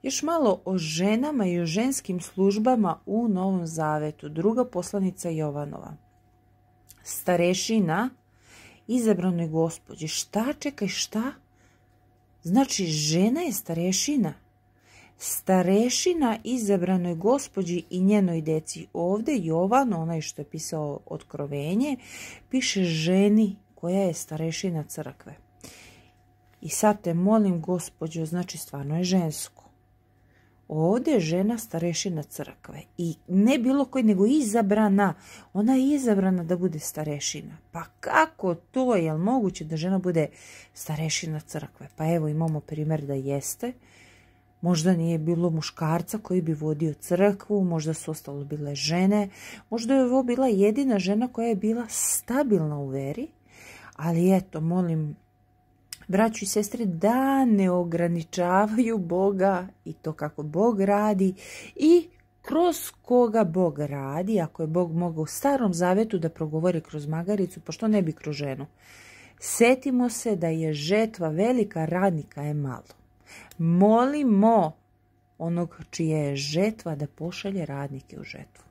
Još malo o ženama i o ženskim službama u Novom Zavetu. Druga poslanica Jovanova. Starešina izabranoj gospođi. Šta? Čekaj, šta? Znači, žena je starešina. Starešina izabranoj gospođi i njenoj deci. Ovdje Jovan, onaj što je pisao Otkrovenje, piše ženi koja je starešina crkve. I sad te molim, gospođo, znači stvarno je žensko. Ovdje je žena starešina crkve. I ne bilo koji, nego izabrana. Ona je izabrana da bude starešina. Pa kako to? Je li moguće da žena bude starešina crkve? Pa evo imamo primjer da jeste. Možda nije bilo muškarca koji bi vodio crkvu, možda su ostalo bile žene, možda je ovo bila jedina žena koja je bila stabilna u veri, ali eto, molim braću i sestre da ne ograničavaju Boga i to kako Bog radi i kroz koga Bog radi. Ako je Bog mogao u Starom Zavetu da progovori kroz magaricu, pa što ne bi kroz ženu? Setimo se da je žetva velika, radnika je malo. Molimo onog čija je žetva da pošalje radnike u žetvu.